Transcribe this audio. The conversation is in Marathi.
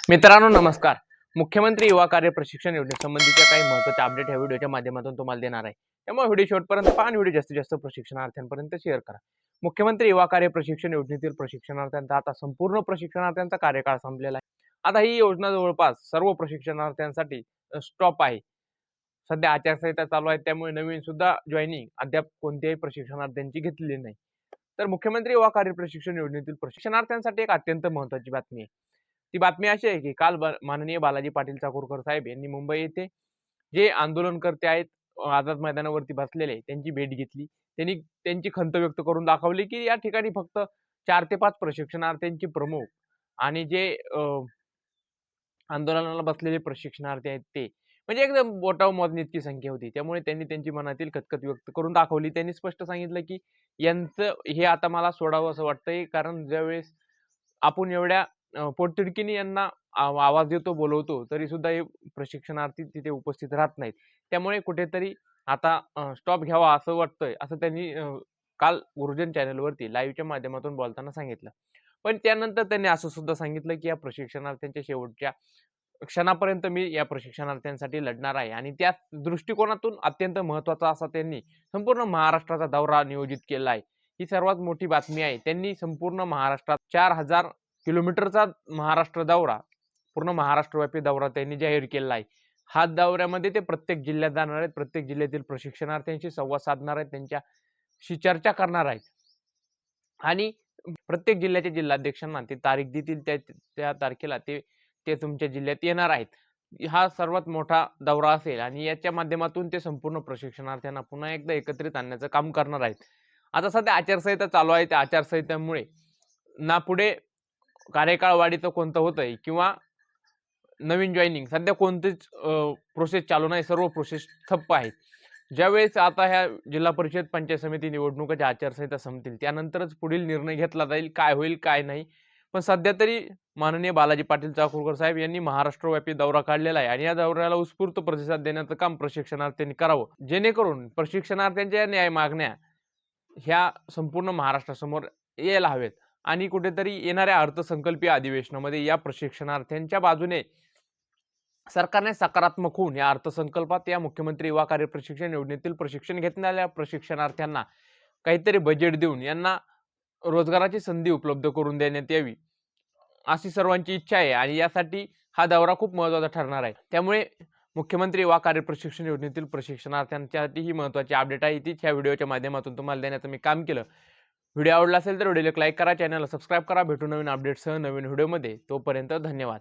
मित्रांनो नमस्कार. मुख्यमंत्री युवा कार्य प्रशिक्षण योजनेसंबंधीच्या काही महत्त्वाचे अपडेट या व्हिडिओच्या माध्यमातून तुम्हाला देणार आहे. त्यामुळे व्हिडिओ शेवटपर्यंत पहा आणि व्हिडिओ जास्तीत जास्त प्रशिक्षणार्थ्यांपर्यंत शेअर करा. मुख्यमंत्री युवा कार्य प्रशिक्षण योजनेतील प्रशिक्षणार्थ्यांचा आता संपूर्ण प्रशिक्षणार्थ्यांचा कार्यकाळ संपलेला आहे. आता ही योजना जवळपास सर्व प्रशिक्षणार्थ्यांसाठी स्टॉप आहे. सध्या आचारसंहिता चालू आहे, त्यामुळे नवीन सुद्धा जॉईनिंग अद्याप कोणत्याही प्रशिक्षणार्थ्यांची घेतलेली नाही. तर मुख्यमंत्री युवा कार्य प्रशिक्षण योजनेतील प्रशिक्षणार्थ्यांसाठी एक अत्यंत महत्त्वाची बातमी आहे. ती बातमी अशी आहे की काल माननीय बालाजी पाटील चाकूरकर साहेब यांनी मुंबई येथे जे आंदोलनकर्ते आहेत, आझाद मैदानावरती बसलेले, त्यांची भेट घेतली. त्यांनी त्यांची खंत व्यक्त करून दाखवली की या ठिकाणी फक्त 4 ते 5 प्रशिक्षणार्थ्यांचे प्रमुख आणि जे आंदोलनाला बसलेले प्रशिक्षणार्थी आहेत ते, म्हणजे एकदम बोटावर मोजणी इतकी संख्या होती. त्यामुळे त्यांनी त्यांची मनातील खतखत व्यक्त करून दाखवली. त्यांनी स्पष्ट सांगितलं की यांचं हे आता मला सोडावं असं वाटतंय, कारण ज्यावेळेस आपण एवढ्या पोटतिडकीने यांना आवाज देतो, बोलवतो, तरी सुद्धा हे प्रशिक्षणार्थी तिथे उपस्थित राहत नाहीत. त्यामुळे कुठेतरी आता स्टॉप घ्यावा असं वाटतंय, असं त्यांनी काल गुरुजन चॅनलवरती लाईव्हच्या माध्यमातून बोलताना सांगितलं. पण त्यानंतर त्यांनी असं सुद्धा सांगितलं की या प्रशिक्षणार्थ्यांच्या शेवटच्या क्षणापर्यंत मी या प्रशिक्षणार्थ्यांसाठी लढणार आहे आणि त्या दृष्टिकोनातून अत्यंत महत्त्वाचा असा त्यांनी संपूर्ण महाराष्ट्राचा दौरा नियोजित केला आहे. ही सर्वात मोठी बातमी आहे. त्यांनी संपूर्ण महाराष्ट्रात 4000 किलोमीटरचा महाराष्ट्र दौरा, पूर्ण महाराष्ट्रव्यापी दौरा त्यांनी जाहीर केला आहे. हा दौऱ्यामध्ये ते प्रत्येक जिल्ह्यात जाणार आहेत, प्रत्येक जिल्ह्यातील प्रशिक्षणार्थ्यांशी संवाद साधणार आहेत, त्यांच्याशी चर्चा करणार आहेत आणि प्रत्येक जिल्ह्याच्या जिल्हाध्यक्षांना ते तारीख देतील, त्या तारखेला ते ते तुमच्या जिल्ह्यात येणार आहेत. हा सर्वात मोठा दौरा असेल आणि याच्या माध्यमातून ते संपूर्ण प्रशिक्षणार्थ्यांना पुन्हा एकदा एकत्रित आणण्याचं काम करणार आहेत. आता सध्या आचारसंहिता चालू आहे. त्या आचारसंहितेमुळे ना पुढे कार्यकाळ वाढीचं कोणतं होतंय किंवा नवीन जॉईनिंग सध्या कोणतीच प्रोसेस चालू नाही. सर्व प्रोसेस ठप्प आहेत. ज्यावेळेस आता ह्या जिल्हा परिषद, पंचायत समिती निवडणुकाच्या आचारसंहिता संपतील, त्यानंतरच पुढील निर्णय घेतला जाईल, काय होईल काय नाही. पण सध्या तरी माननीय बालाजी पाटील चाकूरकर साहेब यांनी महाराष्ट्रव्यापी दौरा काढलेला आहे आणि या दौऱ्याला उत्स्फूर्त प्रतिसाद देण्याचं काम प्रशिक्षणार्थ्यांनी करावं, जेणेकरून प्रशिक्षणार्थ्यांच्या न्याय मागण्या ह्या संपूर्ण महाराष्ट्रासमोर यायला हवेत आणि कुठेतरी येणाऱ्या अर्थसंकल्पीय अधिवेशनामध्ये या प्रशिक्षणार्थ्यांच्या बाजूने सरकारने सकारात्मक होऊन या अर्थसंकल्पात या मुख्यमंत्री युवा कार्य प्रशिक्षण योजनेतील प्रशिक्षण घेतलेल्या प्रशिक्षणार्थ्यांना काहीतरी बजेट देऊन यांना रोजगाराची संधी उपलब्ध करून देण्यात यावी, अशी सर्वांची इच्छा आहे आणि यासाठी हा दौरा खूप महत्त्वाचा ठरणार आहे. त्यामुळे मुख्यमंत्री युवा कार्य प्रशिक्षण योजनेतील प्रशिक्षणार्थ्यांसाठी ही महत्त्वाची अपडेट आहे. तीच ह्या व्हिडिओच्या माध्यमातून तुम्हाला देण्याचं मी काम केलं. व्हिडिओ आवडला असेल तर व्हिडिओला लाईक करा, चॅनलला सबस्क्राईब करा. भेटू नवीन अपडेटसह नवीन व्हिडिओमध्ये. तोपर्यंत धन्यवाद.